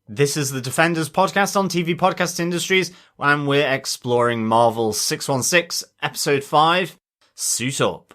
This is the Defenders podcast on TV Podcast Industries, and we're exploring Marvel 616, Episode 5, Suit Up.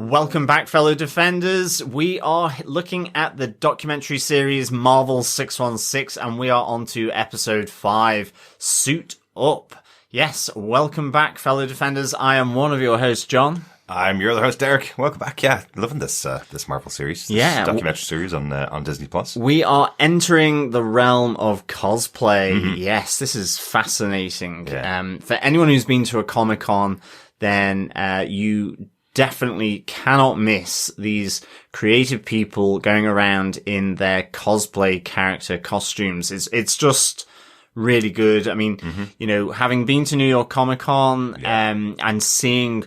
Welcome back, fellow Defenders. We are looking at the documentary series Marvel 616, and we are on to episode 5, Suit Up. Yes, welcome back, fellow Defenders. I am one of your hosts, John. I'm your other host, Derek. Welcome back. Yeah, loving this Marvel series, this documentary series on Disney Plus. We are entering the realm of cosplay. Mm-hmm. Yes, this is fascinating. Yeah. For anyone who's been to a Comic-Con, then you definitely cannot miss these creative people going around in their cosplay character costumes. It's just really good. I mean, you know, having been to New York Comic Con, and seeing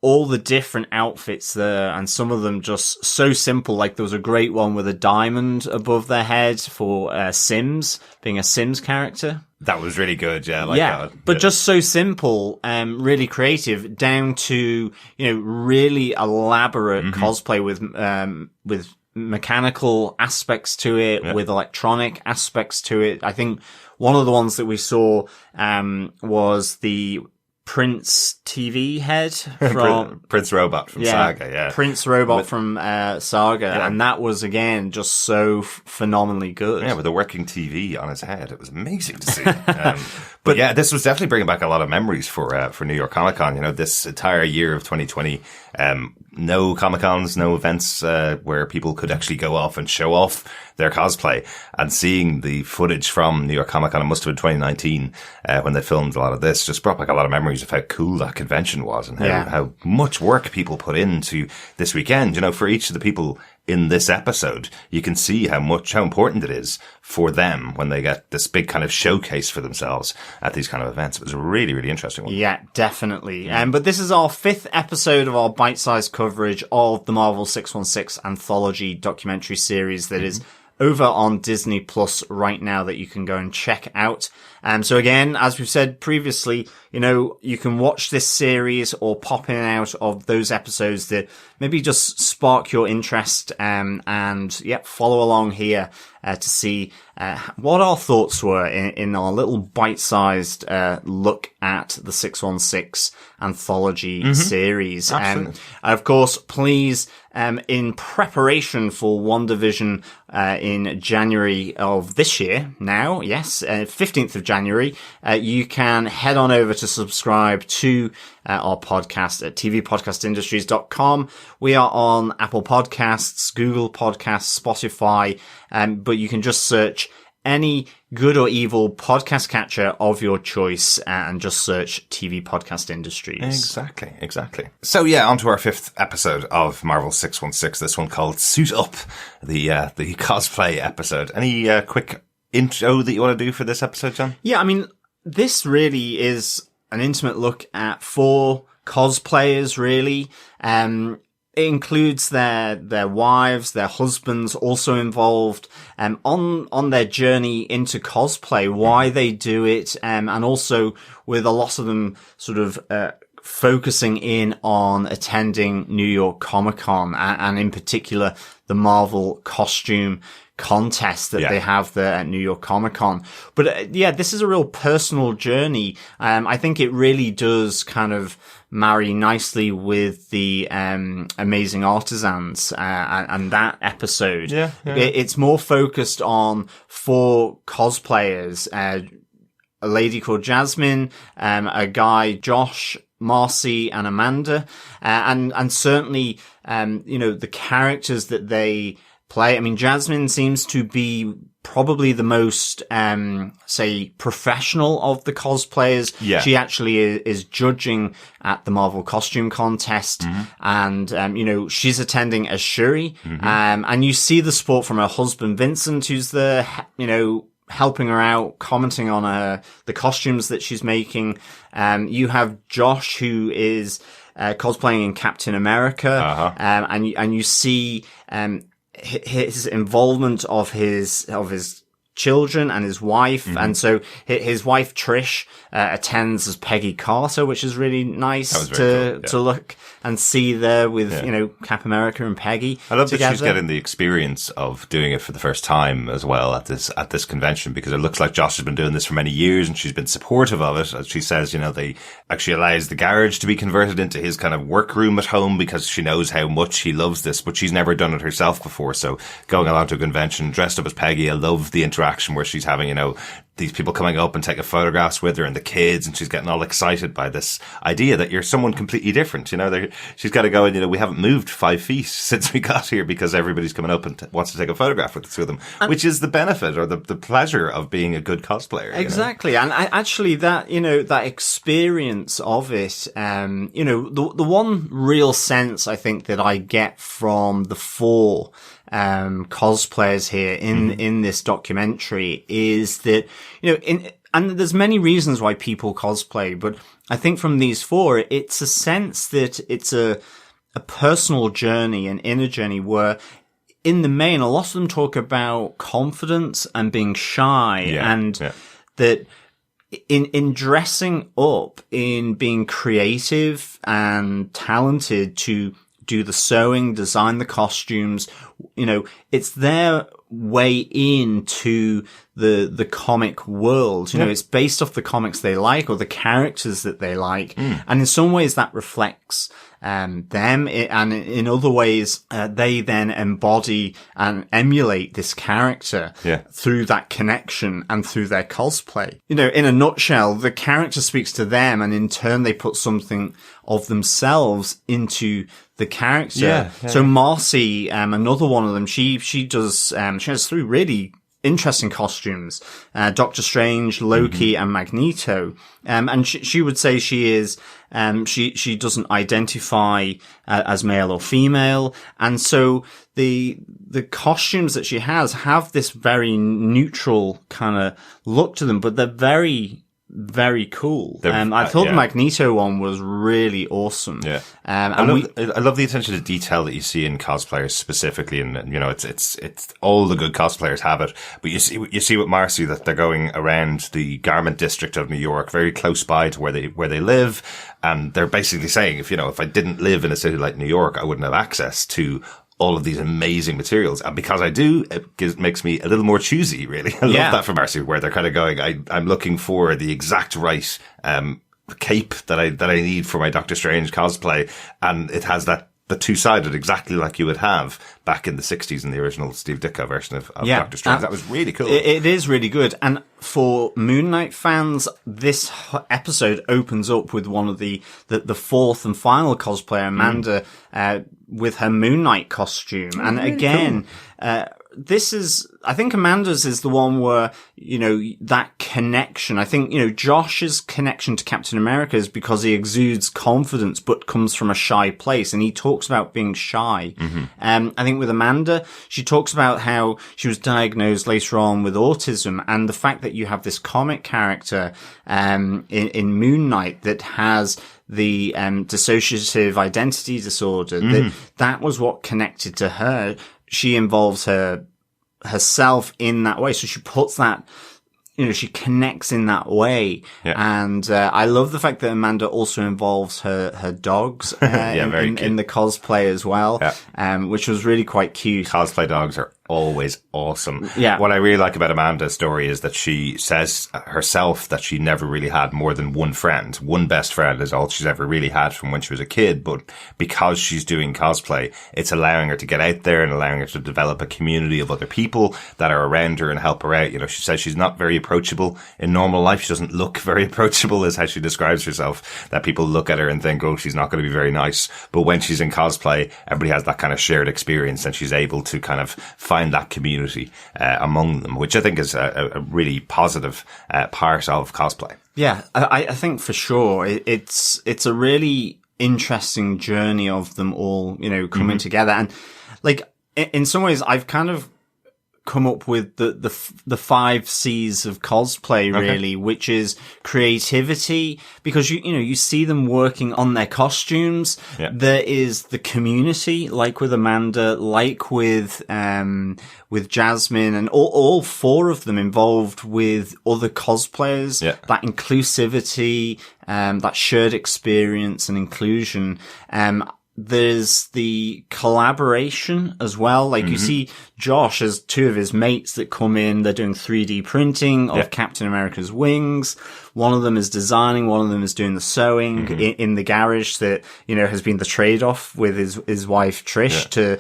all the different outfits there, and some of them just so simple. Like there was a great one with a diamond above their head for Sims, being a Sims character. That was really good, yeah. But just so simple, really creative, down to, you know, really elaborate cosplay with mechanical aspects to it, with electronic aspects to it. I think one of the ones that we saw, was the Prince TV head from Prince Robot from Saga, yeah. Prince Robot from Saga, and that was again just so phenomenally good. Yeah, with a working TV on his head, it was amazing to see. But yeah, this was definitely bringing back a lot of memories for New York Comic Con. You know, this entire year of 2020, no Comic Cons, no events where people could actually go off and show off their cosplay. And seeing the footage from New York Comic Con, it must have been 2019 when they filmed a lot of this, just brought back a lot of memories of how cool that convention was and how much work people put into this weekend. You know, for each of the people in this episode, you can see how important it is for them when they get this big kind of showcase for themselves at these kind of events. It was a really, really interesting one. Yeah, definitely. But this is our 5th episode of our bite-sized coverage of the Marvel 616 anthology documentary series that is over on Disney Plus right now that you can go and check out. So again, as we've said previously, you know, you can watch this series or pop in and out of those episodes that maybe just spark your interest, and follow along here to see what our thoughts were in our little bite-sized look at the 616 anthology series. Of course, please, in preparation for WandaVision in January of this year, now, 15th of January, you can head on over to subscribe to our podcast at tvpodcastindustries.com. We are on Apple Podcasts, Google Podcasts, Spotify, but you can just search any good or evil podcast catcher of your choice and just search TV Podcast Industries. Exactly. So yeah, on to our 5th episode of Marvel 616, this one called Suit Up, the cosplay episode. Any quick intro that you want to do for this episode, John? Yeah, I mean, this really is an intimate look at 4 cosplayers, really. It includes their wives, their husbands also involved, on their journey into cosplay, why they do it, and also with a lot of them sort of, focusing in on attending New York Comic Con and in particular the Marvel costume contest that they have there at New York Comic Con. But this is a real personal journey. I think it really does kind of marry nicely with the Amazing Artisans and that episode. It's more focused on 4 cosplayers, a lady called Jasmine, a guy, Josh, Marcy, and Amanda, and certainly you know, the characters that they play. I mean, Jasmine seems to be probably the most, say, professional of the cosplayers. Yeah. She actually is judging at the Marvel costume contest. And, you know, she's attending as Shuri. And you see the support from her husband, Vincent, who's the, you know, helping her out, commenting on the costumes that she's making. You have Josh, who is, cosplaying in Captain America, and you see his involvement of his children and his wife. And so his wife Trish attends as Peggy Carter, which is really nice to look and see there with Cap America and Peggy. I love together. that she's getting the experience of doing it for the first time as well at this convention, because it looks like Josh has been doing this for many years and she's been supportive of it. As she says, they actually allows the garage to be converted into his kind of workroom at home because she knows how much he loves this, but she's never done it herself before. So going along to a convention dressed up as Peggy, I love the interaction where she's having, these people coming up and taking photographs with her and the kids, and she's getting all excited by this idea that you're someone completely different. She's got to go and, we haven't moved 5 feet since we got here because everybody's coming up and wants to take a photograph with them, which is the benefit or the pleasure of being a good cosplayer. Exactly. And actually that, that experience of it, the one real sense I think that I get from the 4 cosplayers here in this documentary is that, and there's many reasons why people cosplay, but I think from these 4, it's a sense that it's a personal journey, an inner journey where in the main, a lot of them talk about confidence and being shy that in dressing up, in being creative and talented to do the sewing, design the costumes, it's their way into the comic world. It's based off the comics they like or the characters that they like. And in some ways that reflects them, and in other ways they then embody and emulate this character through that connection and through their cosplay. In a nutshell, the character speaks to them, and in turn they put something of themselves into the character. So Marcy, another one of them, she has 3 really interesting costumes, Doctor Strange, Loki, and Magneto. And she would say she is, she doesn't identify as male or female. And so the costumes that she have this very neutral kind of look to them, but they're very, very cool. I thought the Magneto one was really awesome. I love the attention to detail that you see in cosplayers specifically, and it's all the good cosplayers have it. But you see with Marcy that they're going around the garment district of New York, very close by to where they live, and they're basically saying if I didn't live in a city like New York, I wouldn't have access to all of these amazing materials. And because I do, it makes me a little more choosy, really. I love that from Marcy, where they're kind of going, I'm looking for the exact right, cape that I need for my Doctor Strange cosplay. And it has the 2-sided, exactly like you would have back in the 60s in the original Steve Ditko version of Doctor Strange. That was really cool. It is really good. And for Moon Knight fans, this episode opens up with one of the 4th and final cosplayer, Amanda, with her Moon Knight costume. And really again, cool. I think Amanda's is the one where, that connection. I think, Josh's connection to Captain America is because he exudes confidence, but comes from a shy place. And he talks about being shy. I think with Amanda, she talks about how she was diagnosed later on with autism, and the fact that you have this comic character, in Moon Knight that has the dissociative identity disorder, that was what connected to her. She involves herself in that way. So she puts that, she connects in that way. And, I love the fact that Amanda also involves her dogs, in the cosplay as well, which was really quite cute. Cosplay dogs are always awesome. What I really like about Amanda's story is that she says herself that she never really had more than one friend. One best friend is all she's ever really had from when she was a kid. But because she's doing cosplay, it's allowing her to get out there and allowing her to develop a community of other people that are around her and help her out. She says she's not very approachable in normal life. She doesn't look very approachable, is how she describes herself, that people look at her and think, oh, she's not going to be very nice. But when she's in cosplay, everybody has that kind of shared experience, and she's able to kind of find that community among them, which I think is a really positive part of cosplay. Yeah, I think for sure it's a really interesting journey of them all, coming together. And like in some ways, I've kind of come up with the 5 C's of cosplay, really, which is creativity, because you see them working on their costumes. Yeah. There is the community, like with Amanda, like with Jasmine, and all 4 of them involved with other cosplayers. Yeah. That inclusivity, that shared experience and inclusion. There's the collaboration as well. Like you see Josh as 2 of his mates that come in. They're doing 3D printing of Captain America's wings. One of them is designing. One of them is doing the sewing in the garage that, has been the trade-off with his wife Trish to,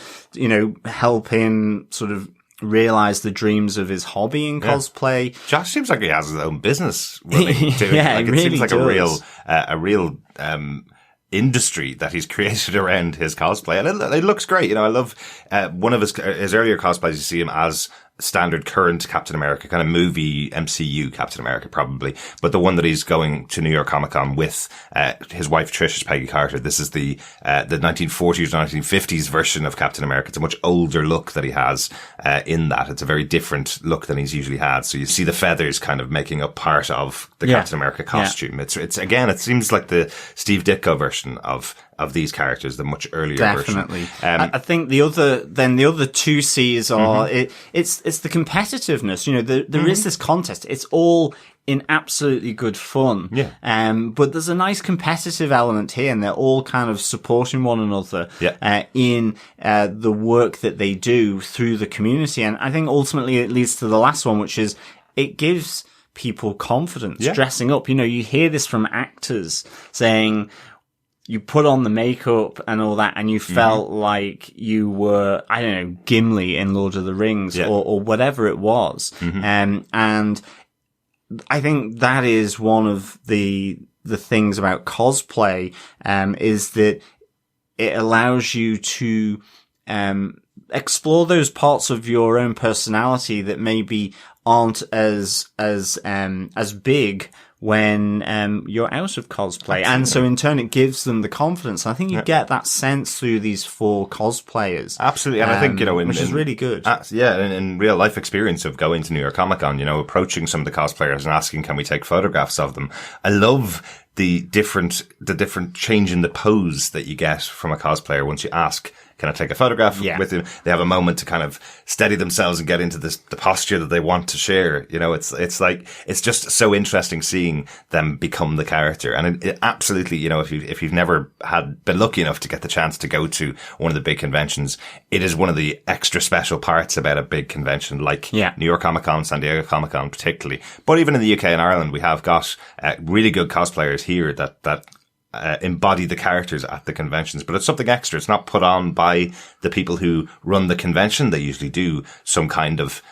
help him sort of realize the dreams of his hobby in cosplay. Josh seems like he has his own business running too. Yeah, like it it seems really like does. a real industry that he's created around his cosplay, and it looks great. I love one of his earlier cosplays. You see him as standard current Captain America, kind of movie MCU Captain America probably, but the one that he's going to New York Comic Con with his wife Trish is Peggy Carter. This is the 1940s 1950s version of Captain America. It's a much older look that he has in that. It's a very different look than he's usually had. So you see the feathers kind of making up part of the Captain America costume. Yeah. It's again, it seems like the Steve Ditko version of these characters, the much earlier Definitely. version. I think the other 2 C's are it's the competitiveness. There is this contest. It's all in absolutely good fun. Yeah. But there's a nice competitive element here, and they're all kind of supporting one another in the work that they do through the community. And I think ultimately it leads to the last one, which is it gives people confidence dressing up. You hear this from actors saying, you put on the makeup and all that, and you felt like you were, I don't know, Gimli in Lord of the Rings or whatever it was. And I think that is one of the things about cosplay, is that it allows you to, explore those parts of your own personality that maybe aren't as big when you're out of cosplay. Absolutely. And so in turn it gives them the confidence. And I think you get that sense through these 4 cosplayers. Absolutely. And I think, which is really good. In real life experience of going to New York Comic Con, approaching some of the cosplayers and asking, can we take photographs of them? I love the different change in the pose that you get from a cosplayer once you ask, can I take a photograph with him? They have a moment to kind of steady themselves and get into the posture that they want to share. It's just so interesting seeing them become the character. And it absolutely, if you've never been lucky enough to get the chance to go to one of the big conventions, it is one of the extra special parts about a big convention like New York Comic Con, San Diego Comic Con particularly. But even in the UK and Ireland, we have got really good cosplayers here that embody the characters at the conventions, but it's something extra. It's not put on by the people who run the convention. They usually do some kind of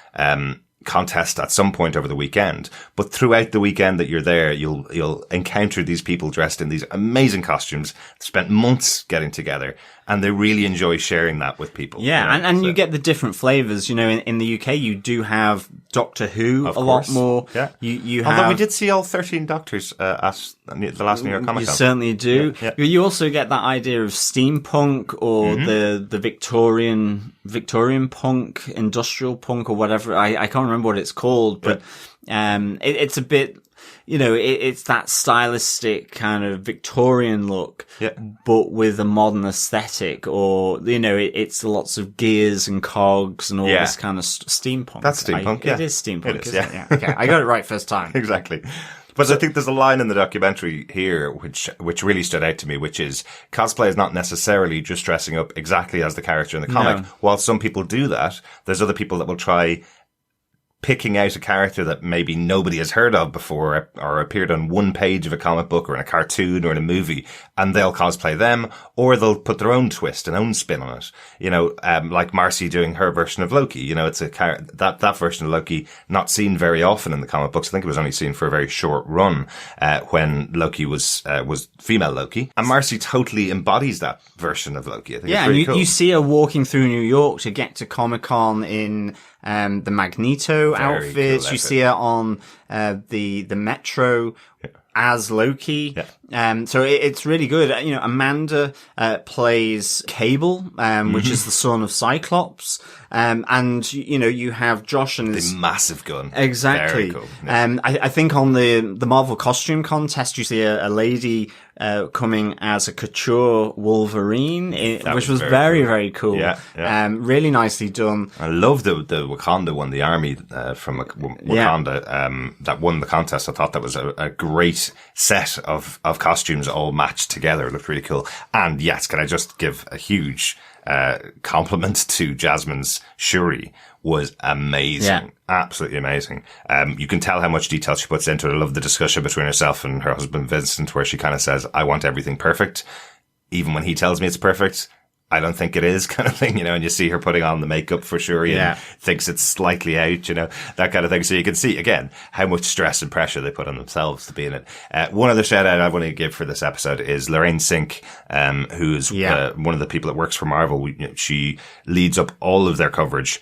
contest at some point over the weekend, but throughout the weekend that you're there, you'll encounter these people dressed in these amazing costumes, spent months getting together, and they really enjoy sharing that with people. Yeah, and you get the different flavors. In the UK, you do have Doctor Who lot more. Yeah. You have, although we did see all 13 Doctors at the last New York Comic Con. You certainly do. Yeah. You also get that idea of steampunk or the Victorian punk, industrial punk, or whatever. I can't remember what it's called, but it's a bit. It's that stylistic kind of Victorian look, but with a modern aesthetic, or, it's lots of gears and cogs and all this kind of steampunk. That's steampunk, It is steampunk, isn't it? Yeah. Okay, I got it right first time. Exactly. But I think there's a line in the documentary here which really stood out to me, which is cosplay is not necessarily just dressing up exactly as the character in the comic. No. While some people do that, there's other people that will try picking out a character that maybe nobody has heard of before or appeared on one page of a comic book or in a cartoon or in a movie, and they'll cosplay them, or they'll put their own twist and own spin on it. Like Marcy doing her version of Loki. It's that version of Loki not seen very often in the comic books. I think it was only seen for a very short run when Loki was female Loki, and Marcy totally embodies that version of Loki. I think it's really cool. You see her walking through New York to get to Comic-Con in the Magneto outfits. Cool, you see her on the Metro as Loki. So it's really good. Amanda plays Cable, which is the son of Cyclops. And you have Josh and his the massive gun. Exactly. Very cool. Yeah. I think on the Marvel costume contest, you see a lady coming as a couture Wolverine, which was very, cool. very cool. Yeah. Really nicely done. I love the Wakanda one, the army from Wakanda that won the contest. I thought that was a great set of costumes all matched together. It looked really cool. And yes, can I just give a huge compliment to Jasmine's Shuri? Was amazing. Yeah. Absolutely amazing. You can tell how much detail she puts into it. I love the discussion between herself and her husband Vincent, where she kind of says, I want everything perfect. Even when he tells me it's perfect, I don't think it is, kind of thing, and you see her putting on the makeup for Shuri and thinks it's slightly out, that kind of thing. So you can see, again, how much stress and pressure they put on themselves to be in it. One other shout out I want to give for this episode is Lorraine Sink, who's one of the people that works for Marvel. She leads up all of their coverage,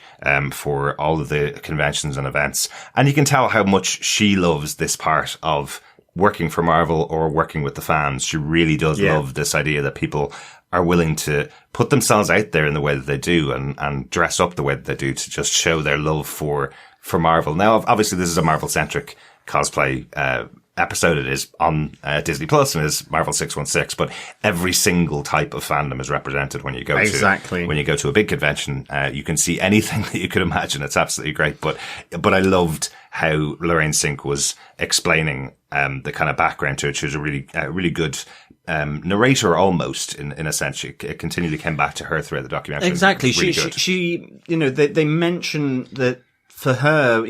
for all of the conventions and events. And you can tell how much she loves this part of working for Marvel or working with the fans. She really does love this idea that people are willing to put themselves out there in the way that they do and dress up the way that they do to just show their love for Marvel. Now, obviously, this is a Marvel-centric cosplay episode. It is on Disney Plus and it is Marvel 616, but every single type of fandom is represented when you go to a big convention. You can see anything that you could imagine. It's absolutely great. But I loved how Lorraine Sink was explaining the kind of background to it. She was a really good narrator almost in a sense. It continually came back to her throughout the documentary. Exactly. Really she they mention that for her,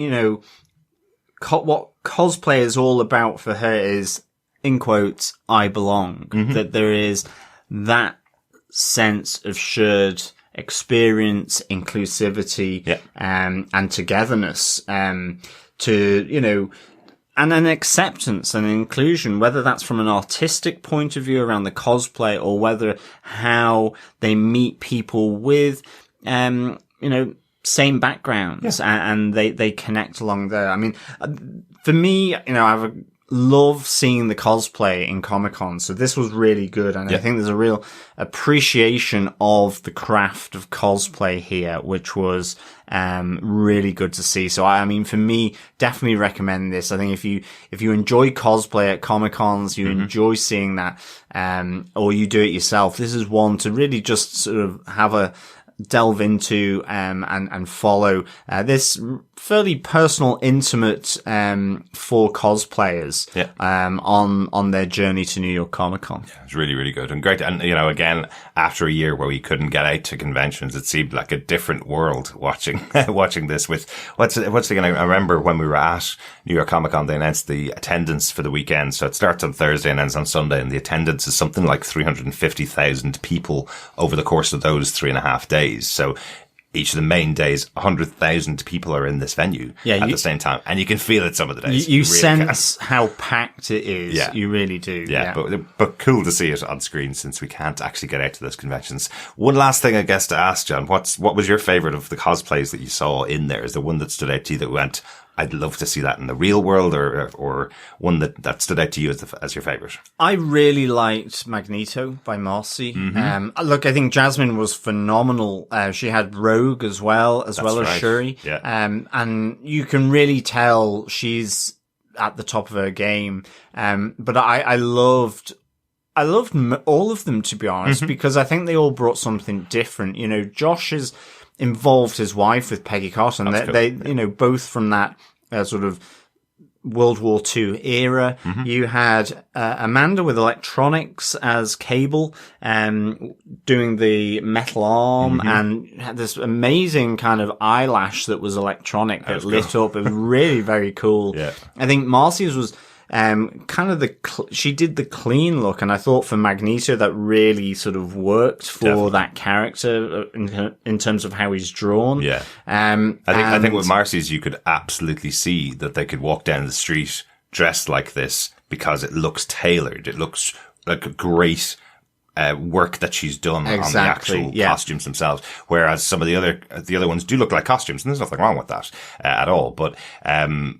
what cosplay is all about for her is, in quotes, I belong. That there is that sense of shared experience, inclusivity, and togetherness, and an acceptance and inclusion, whether that's from an artistic point of view around the cosplay or whether how they meet people with, same backgrounds and they connect along there. I mean, for me, I love seeing the cosplay in Comic-Con. So this was really good. And I think there's a real appreciation of the craft of cosplay here, which was really good to see. So I mean, for me, definitely recommend this. I think if you enjoy cosplay at Comic-Cons, you enjoy seeing that, or you do it yourself, this is one to really just sort of have a delve into and follow this fairly personal, intimate for cosplayers on their journey to New York Comic Con. Yeah, it's really, really good and great. And again, after a year where we couldn't get out to conventions, it seemed like a different world watching this. With what's again? I remember when we were at New York Comic Con, they announced the attendance for the weekend. So it starts on Thursday and ends on Sunday, and the attendance is something like 350,000 people over the course of those 3.5 days. So each of the main days, 100,000 people are in this venue at the same time. And you can feel it some of the days. You really sense how packed it is. Yeah. You really do. Yeah. But cool to see it on screen since we can't actually get out to those conventions. One last thing I guess to ask, John, what was your favourite of the cosplays that you saw in there? Is there one that stood out to you that went, I'd love to see that in the real world, or one that stood out to you as your favourite? I really liked Magneto by Marcy. Look, I think Jasmine was phenomenal. She had Rogue as well as Shuri. Yeah. And you can really tell she's at the top of her game. But I loved all of them, to be honest, because I think they all brought something different. Josh has involved his wife with Peggy Carter, and they both from that sort of World War II era. You had Amanda with electronics as Cable, doing the metal arm, and had this amazing kind of eyelash that was electronic that lit up. It was really very cool. Yeah. I think Marcy's was kind of she did the clean look, and I thought for Magneto that really sort of worked for that character in terms of how he's drawn. Yeah. I think with Marcy's, you could absolutely see that they could walk down the street dressed like this because it looks tailored. It looks like a great work that she's done on the Exactly, actual yeah. costumes themselves, whereas some of the other ones do look like costumes, and there's nothing wrong with that at all. But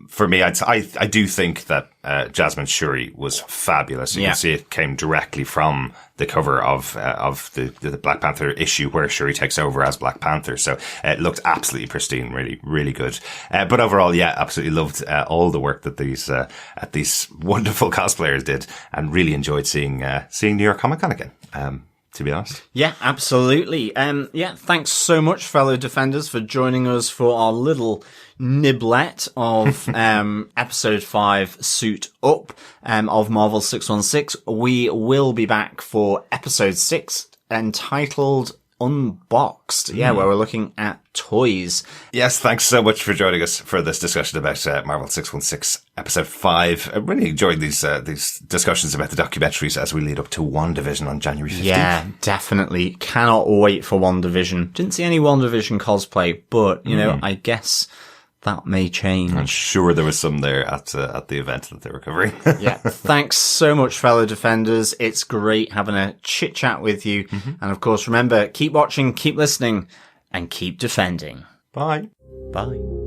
for me, I do think that Jasmine Shuri was fabulous. You Yeah. can see it came directly from the cover of the Black Panther issue where Shuri takes over as Black Panther. So it looked absolutely pristine, really, really good. But overall, yeah, absolutely loved all the work that these wonderful cosplayers did, and really enjoyed seeing New York Comic Con again. To be honest. Yeah, absolutely. Yeah, thanks so much, fellow Defenders, for joining us for our little niblet of episode 5 Suit Up of Marvel 616. We will be back for episode 6 entitled Unboxed. Yeah, where we're looking at toys. Yes, thanks so much for joining us for this discussion about Marvel 616 episode 5. I really enjoyed these discussions about the documentaries as we lead up to WandaVision on January 15th. Yeah, definitely. Cannot wait for WandaVision. Didn't see any WandaVision cosplay, but, you know, I guess that may change. I'm sure there was some there at the event that they were covering. Yeah. Thanks so much, fellow Defenders. It's great having a chit chat with you. And of course, remember, keep watching, keep listening, and keep defending. Bye. Bye.